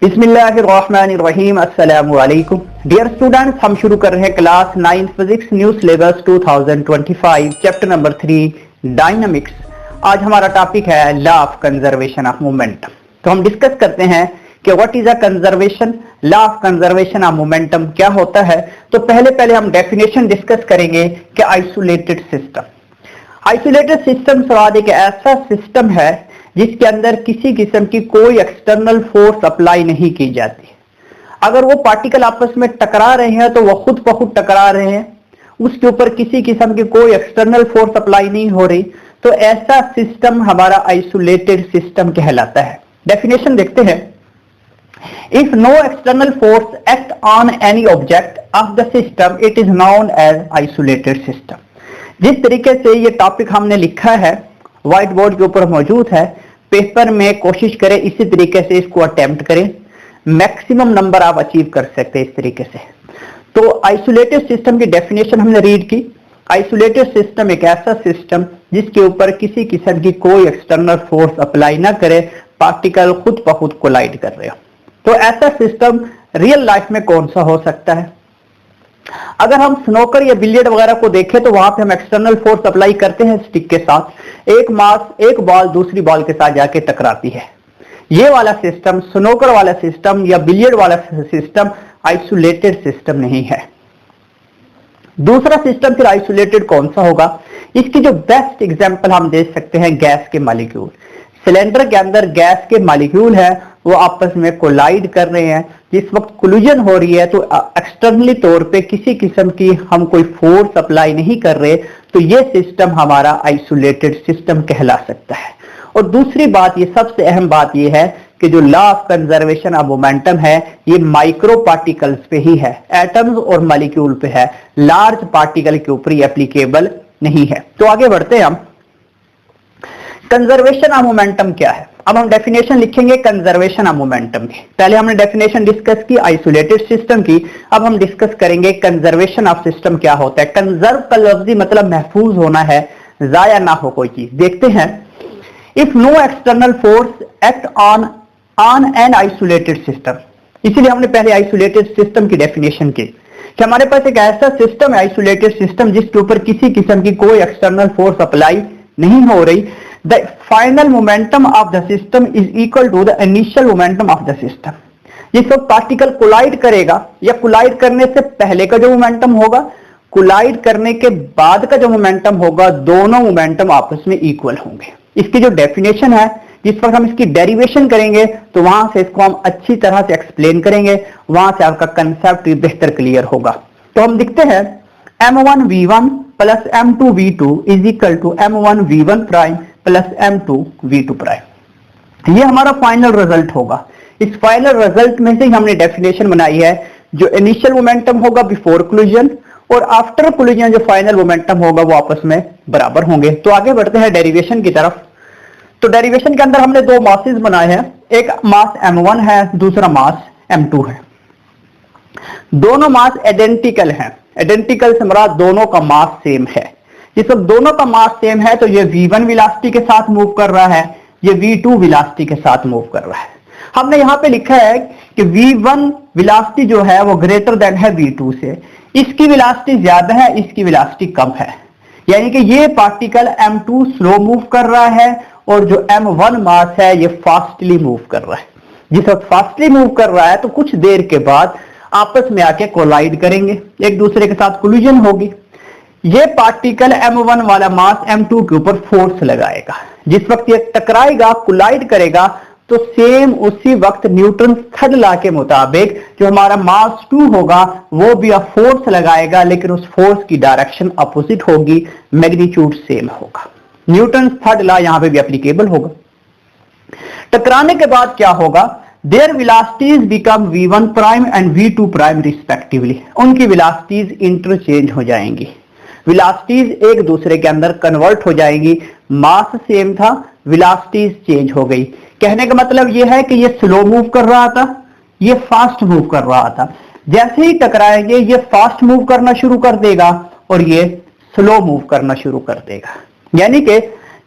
बिस्मिल्लाहिर्रहमानिर्रहीम। अस्सलामु अलैकुम डियर स्टूडेंट्स, हम शुरू कर रहे हैं class 9 physics new syllabus 2025 chapter number 3 dynamics. आज हमारा टॉपिक है law of conservation of momentum. तो हम डिस्कस करते हैं कि what is a conservation, law of conservation of momentum क्या होता है। तो पहले हम डेफिनेशन डिस्कस करेंगे कि आइसोलेटेड सिस्टम। आइसोलेटेड सिस्टम स्वाद एक ऐसा सिस्टम है जिसके अंदर किसी किस्म की कोई एक्सटर्नल फोर्स अप्लाई नहीं की जाती। अगर वो पार्टिकल आपस में टकरा रहे हैं तो वो खुद ब खुद टकरा रहे हैं, उसके ऊपर किसी किस्म की कोई एक्सटर्नल फोर्स अप्लाई नहीं हो रही, तो ऐसा सिस्टम हमारा आइसोलेटेड सिस्टम कहलाता है। डेफिनेशन देखते हैं। If no external force act on any object of the system it is known as isolated system. जिस तरीके से ये टॉपिक हमने लिखा है व्हाइट बोर्ड के ऊपर मौजूद है, पेपर में कोशिश करें इसी तरीके से इसको अटेम्प्ट करें, मैक्सिमम नंबर आप अचीव कर सकते हैं इस तरीके से। तो आइसोलेटेड सिस्टम की डेफिनेशन हमने रीड की। आइसोलेटेड सिस्टम एक ऐसा सिस्टम जिसके ऊपर किसी किस्म की कोई एक्सटर्नल फोर्स अप्लाई ना करे, पार्टिकल खुद ब खुद कोलाइड कर रहे हो। तो ऐसा सिस्टम रियल लाइफ में कौन सा हो सकता है? अगर हम स्नोकर या बिलियर्ड वगैरह को देखें तो वहां पे हम एक्सटर्नल फोर्स अप्लाई करते हैं स्टिक के साथ, एक बॉल दूसरी बॉल के साथ जाके टकराती है। ये वाला सिस्टम, स्नोकर वाला सिस्टम या बिलियर्ड वाला सिस्टम आइसोलेटेड सिस्टम नहीं है। दूसरा सिस्टम फिर आइसोलेटेड कौन सा होगा? इसकी जो बेस्ट एग्जांपल हम दे सकते हैं गैस के मॉलिक्यूल। सिलेंडर के अंदर गैस के मॉलिक्यूल है, वो आपस में कोलाइड कर रहे हैं। जिस वक्त कोलिजन हो रही है तो एक्सटर्नली तौर पे किसी किस्म की हम कोई फोर्स अप्लाई नहीं कर रहे, तो ये सिस्टम हमारा आइसोलेटेड सिस्टम कहला सकता है। और दूसरी बात, ये सबसे अहम बात ये है कि जो law of conservation of momentum है ये माइक्रो पार्टिकल्स पे ही है, एटम्स और मॉलिक्यूल पे है, लार्ज पार्टिकल के ऊपर एप्लीकेबल नहीं है। तो आगे बढ़ते हैं हम। कंजर्वेशन ऑफ मोमेंटम क्या है? अब हम डेफिनेशन लिखेंगे कंजर्वेशन ऑफ मोमेंटम की। पहले हमने डेफिनेशन डिस्कस की आइसोलेटेड सिस्टम की, अब हम डिस्कस करेंगे कंजर्वेशन ऑफ सिस्टम क्या होता है। कंजर्व का लफ्जी मतलब महफूज होना है, जाया ना हो कोई चीज। देखते हैं। If no external force act on an isolated system, इसीलिए हमने पहले आइसोलेटेड सिस्टम की डेफिनेशन की कि हमारे पास एक ऐसा सिस्टम है आइसोलेटेड सिस्टम जिसके ऊपर किसी किस्म की कोई एक्सटर्नल फोर्स अप्लाई नहीं हो रही। The final momentum of the system is equal to the initial momentum of the system। जिस वक्त पार्टिकल कोलाइड करेगा या कोलाइड करने से पहले का जो मोमेंटम होगा, कोलाइड करने के बाद का जो मोमेंटम होगा, दोनों मोमेंटम आपस में इक्वल होंगे। इसकी जो डेफिनेशन है, जिस वक्त हम इसकी डेरिवेशन करेंगे तो वहां से इसको हम अच्छी तरह से एक्सप्लेन करेंगे, वहां से आपका कंसेप्ट बेहतर क्लियर होगा। तो हम लिखते हैं m1v1 plus m2v2 is equal to m1v1 prime plus m2v2 prime. ये हमारा फाइनल रिजल्ट होगा। इस फाइनल रिजल्ट में से ही हमने डेफिनेशन बनाई है, जो इनिशियल मोमेंटम होगा बिफोर कोलिजन और आफ्टर कोलिजन जो फाइनल मोमेंटम होगा वो आपस में बराबर होंगे। तो आगे बढ़ते हैं डेरिवेशन की तरफ। तो डेरिवेशन के अंदर हमने दो मासेस बनाए हैं, एक मास m1 है, दूसरा मास m2 है। दोनों मास आइडेंटिकल हैं। आइडेंटिकल से मुराद दोनों का मास सेम है। जिस वक्त दोनों का मास सेम है तो ये v1 वेलोसिटी के साथ मूव कर रहा है, ये v2 वेलोसिटी के साथ मूव कर रहा है। हमने यहां पे लिखा है कि v1 वेलोसिटी जो है वो ग्रेटर देन है v2 से, इसकी वेलोसिटी ज्यादा है, इसकी वेलोसिटी कम है। यानी कि ये पार्टिकल m2 स्लो मूव कर रहा है और जो m1 मास है ये फास्टली मूव कर रहा है। जिस वक्त फास्टली मूव कर रहा है तो कुछ देर के बाद आपस में आके कोलाइड करेंगे, एक दूसरे के साथ कोलिजन होगी। ये पार्टिकल m1 वाला मास m2 के ऊपर फोर्स लगाएगा। जिस वक्त ये टकराएगा, कोलाइड करेगा, तो सेम उसी वक्त न्यूटन थर्ड लॉ के मुताबिक जो हमारा मास 2 होगा वो भी अब फोर्स लगाएगा, लेकिन उस फोर्स की डायरेक्शन अपोजिट होगी, मैग्नीट्यूड सेम होगा। न्यूटन थर्ड लॉ यहां पे भी एप्लीकेबल होगा। टकराने के बाद क्या होगा? Their velocities become v1 prime and v2 prime respectively. उनकी वेलोसिटीज इंटरचेंज हो जाएंगी, वेलोसिटीज एक दूसरे के अंदर कन्वर्ट हो जाएंगी। मास सेम था, वेलोसिटीज चेंज हो गई। कहने का मतलब यह है कि ये स्लो मूव कर रहा था, ये फास्ट मूव कर रहा था। जैसे ही टकराएंगे ये फास्ट मूव करना शुरू कर देगा और ये स्लो मूव करना शुरू कर देगा। यानी कि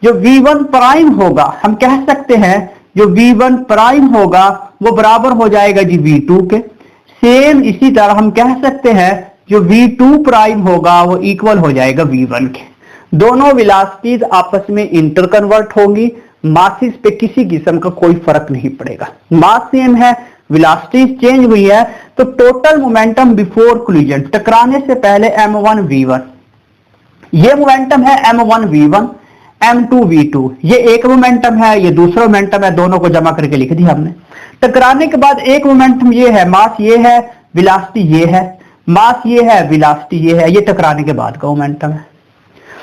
जो v1 प्राइम होगा, हम कह सकते हैं जो V1 प्राइम होगा वो बराबर हो जाएगा जी V2 के। सेम इसी तरह हम कह सकते हैं जो V2 प्राइम होगा वो इक्वल हो जाएगा V1 के। दोनों वेलोसिटीज आपस में इंटर कन्वर्ट होंगी, मासेस पे किसी किस्म का कोई फर्क नहीं पड़ेगा, मास सेम है, वेलोसिटीज चेंज हुई है, तो टोटल मोमेंटम बिफोर कोलिजन, टकराने से पहले m1 v1, ये मोमेंटम है m1 v1, m2 v2, ये एक मोमेंटम है, ये दूसरा मोमेंटम है, दोनों को जमा करके लिख दिया हमने। टकराने के बाद एक मोमेंटम ये है, मास ये है, वेलोसिटी ये है, मास ये है, वेलोसिटी ये है, ये टकराने के बाद का मोमेंटम है।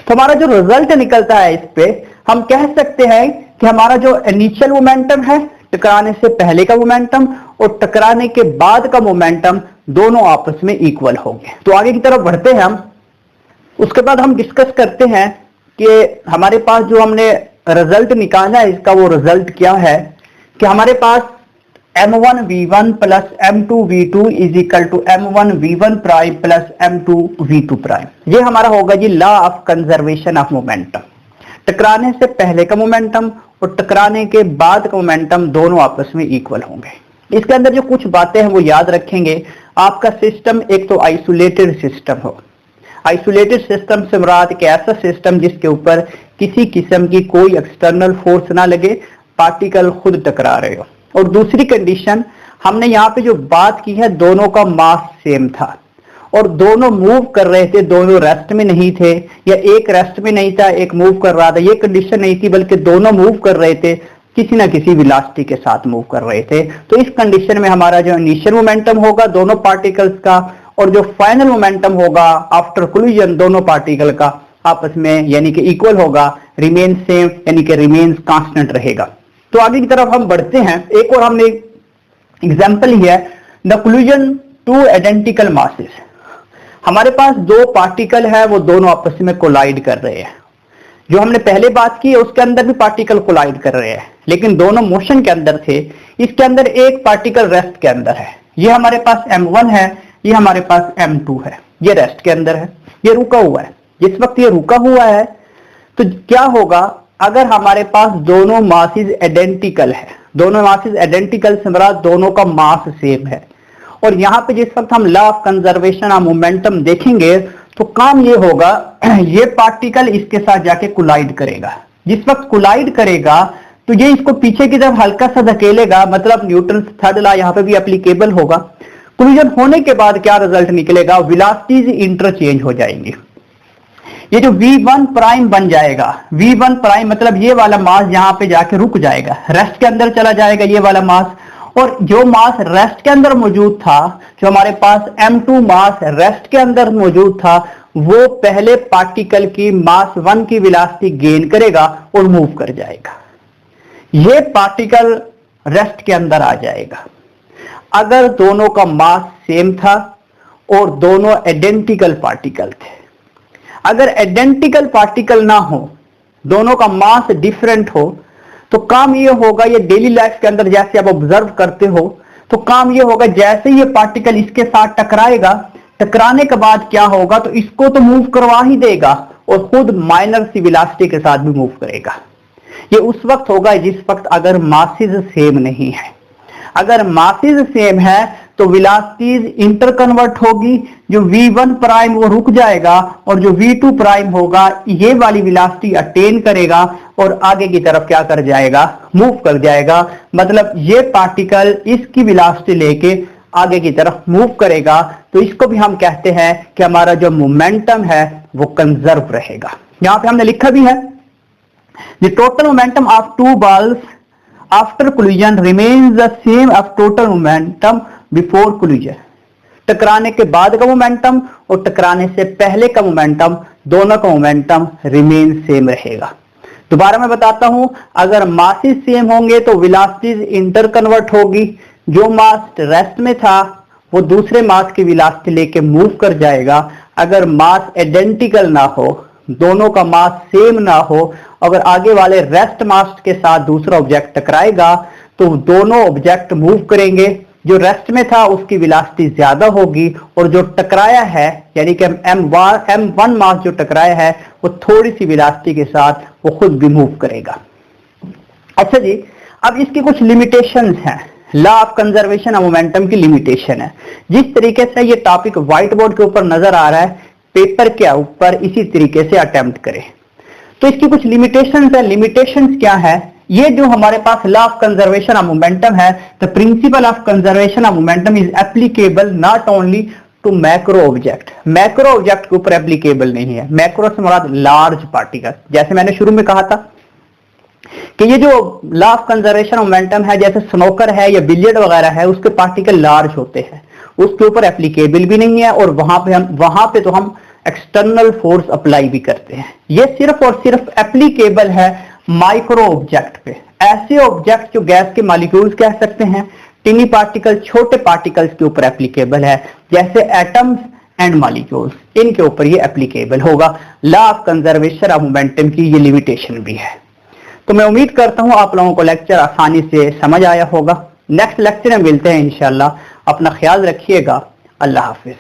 तो हमारा जो रिजल्ट निकलता है इस पे हम कह सकते हैं कि हमारा जो इनिशियल मोमेंटम है, टकराने से पहले का मोमेंटम और टकराने के बाद का मोमेंटम दोनों आपस में इक्वल होंगे। तो आगे की तरफ बढ़ते हैं हम, उसके बाद हम डिस्कस करते हैं कि हमारे पास जो हमने रिजल्ट निकाला है इसका वो रिजल्ट क्या है कि हमारे पास m1 v1 plus m2 v2 is equal to m1 v1 prime plus m2 v2 prime. ये हमारा होगा जी law of conservation of momentum. टकराने से पहले का मोमेंटम और टकराने के बाद का मोमेंटम दोनों आपस में इक्वल होंगे। इसके अंदर जो कुछ बातें हैं वो याद रखेंगे। आपका सिस्टम एक तो आइसोलेटेड सिस्टम हो, आइसोलेटेड सिस्टम से मुराद एक ऐसा सिस्टम जिसके ऊपर किसी किस्म की कोई एक्सटर्नल फोर्स ना लगे, पार्टिकल खुद टकरा रहे हो। और दूसरी कंडीशन हमने यहाँ पे जो बात की है, दोनों का मास सेम था और दोनों मूव कर रहे थे, दोनों रेस्ट में नहीं थे या एक रेस्ट में नहीं था एक मूव कर रहा था, ये कंडीशन नहीं थी, बल्कि दोनों मूव कर रहे थे, किसी ना किसी वेलोसिटी के साथ मूव कर रहे थे। तो इस कंडीशन में हमारा जो इनिशियल मोमेंटम होगा दोनों पार्टिकल्स का और जो फाइनल मोमेंटम होगा आफ्टर कोलिजन दोनों पार्टिकल का आपस में यानी कि इक्वल होगा, रिमेन सेम यानी कि रिमेन्स कांस्टेंट रहेगा। तो आगे की तरफ हम बढ़ते हैं। एक और हमने एग्जांपल ही है, the collision two identical masses. हमारे पास दो पार्टिकल है, वो दोनों आपस में कोलाइड कर रहे हैं। जो हमने पहले बात की है उसके अंदर भी पार्टिकल कोलाइड कर रहे हैं, लेकिन दोनों मोशन के अंदर थे। इसके अंदर एक पार्टिकल रेस्ट के अंदर है, ये हमारे पास m1 है, ये हमारे पास m2 है, ये रेस्ट के अंदर है, ये रुका हुआ है। जिस वक्त ये रुका हुआ है तो क्या होगा, अगर हमारे पास दोनों मासेस आइडेंटिकल है, दोनों मासेस आइडेंटिकल से मुराद दोनों का मास सेम है, और यहां पे जिस वक्त हम law of conservation of momentum देखेंगे तो काम ये होगा, ये पार्टिकल इसके साथ जाके कोलाइड करेगा। जिस वक्त कोलाइड करेगा तो ये इसको पीछे की तरफ हल्का सा धकेलेगा, मतलब न्यूटन थर्ड लॉ यहां पे भी एप्लीकेबल होगा। कोलिजन होने के बाद क्या रिजल्ट निकलेगा, वेलोसिटीज इंटरचेंज हो जाएंगी। ये जो v1 प्राइम बन जाएगा, v1 प्राइम मतलब ये वाला मास यहां पे जाके रुक जाएगा, रेस्ट के अंदर चला जाएगा ये वाला मास, और जो मास रेस्ट के अंदर मौजूद था, जो हमारे पास m2 मास रेस्ट के अंदर मौजूद था, वो पहले पार्टिकल की मास 1 की वेलोसिटी गेन करेगा और मूव कर जाएगा। ये पार्टिकल रेस्ट के अंदर आ जाएगा। अगर दोनों का मास सेम था और दोनों आइडेंटिकल पार्टिकल थे, अगर आइडेंटिकल पार्टिकल ना हो, दोनों का मास डिफरेंट हो, तो काम ये होगा, ये डेली लाइफ के अंदर जैसे आप ऑब्जर्व करते हो, तो काम ये होगा जैसे ये पार्टिकल इसके साथ टकराएगा, टकराने के बाद क्या होगा, तो इसको तो मूव करवा ही देगा और खुद माइनर सी वेलोसिटी के साथ भी मूव करेगा। ये उस वक्त होगा जिस वक्त अगर मासेस सेम नहीं है। अगर मासेस सेम है तो वेलोसिटीज इंटर कन्वर्ट होगी, जो v1 प्राइम वो रुक जाएगा और जो v2 प्राइम होगा ये वाली वेलोसिटी अटेन करेगा और आगे की तरफ क्या कर जाएगा, मूव कर जाएगा। मतलब ये पार्टिकल इसकी वेलोसिटी लेके आगे की तरफ मूव करेगा। तो इसको भी हम कहते हैं कि हमारा जो मोमेंटम है वो कंजर्व रहेगा। यहां पे हमने लिखा भी है, the total momentum of two balls after collision remains the same of total momentum before collision. टकराने के बाद का मोमेंटम और टकराने से पहले का मोमेंटम, दोनों का मोमेंटम रिमेन सेम रहेगा। दोबारा मैं बताता हूं, अगर मासेस सेम होंगे तो वेलोसिटीज इंटर कन्वर्ट होगी। जो मास रेस्ट में था वो दूसरे मास की वेलोसिटी लेके मूव कर जाएगा। अगर मास आइडेंटिकल ना हो, दोनों का मास सेम ना हो, अगर आगे वाले रेस्ट मास के साथ दूसरा ऑब्जेक्ट टकराएगा तो दोनों ऑब्जेक्ट मूव करेंगे। जो रेस्ट में था उसकी वेलोसिटी ज्यादा होगी और जो टकराया है यानी कि m1 मास जो टकराया है वो थोड़ी सी वेलोसिटी के साथ वो खुद भी मूव करेगा। अच्छा जी, अब इसकी कुछ लिमिटेशंस हैं, law of conservation of momentum की लिमिटेशन है। जिस तरीके से ये टॉपिक व्हाइट बोर्ड के ऊपर नजर आ रहा है, पेपर के ऊपर इसी तरीके से अटेम्प्ट करें। तो इसकी कुछ लिमिटेशंस है। लिमिटेशंस क्या है? ये जो हमारे पास law of conservation of momentum है, the principle of conservation of momentum is applicable not only to macro object. Macro object के ऊपर एप्लीकेबल नहीं है। मैक्रो से मुराद लार्ज पार्टिकल। जैसे मैंने शुरू में कहा था कि ये जो law of conservation of momentum है, जैसे स्नोकर है या बिलियर्ड वगैरह है, उसके पार्टिकल लार्ज होते हैं, उसके ऊपर एप्लीकेबल भी नहीं है। और वहां पे तो हम एक्सटर्नल फोर्स अप्लाई भी करते हैं। ये सिर्फ और सिर्फ एप्लीकेबल है माइक्रो ऑब्जेक्ट पे, ऐसे ऑब्जेक्ट जो गैस के मॉलिक्यूल्स कह सकते हैं, टिनी पार्टिकल, छोटे पार्टिकल्स के ऊपर एप्लीकेबल है, जैसे एटम्स एंड मॉलिक्यूल्स, इनके ऊपर ये एप्लीकेबल होगा। Law of conservation of momentum की ये लिमिटेशन भी है। तो मैं उम्मीद करता हूं आप लोगों को लेक्चर आसानी से समझ आया होगा। नेक्स्ट लेक्चर में मिलते हैं इंशाल्लाह। अपना ख्याल रखिएगा। अल्लाह हाफिज।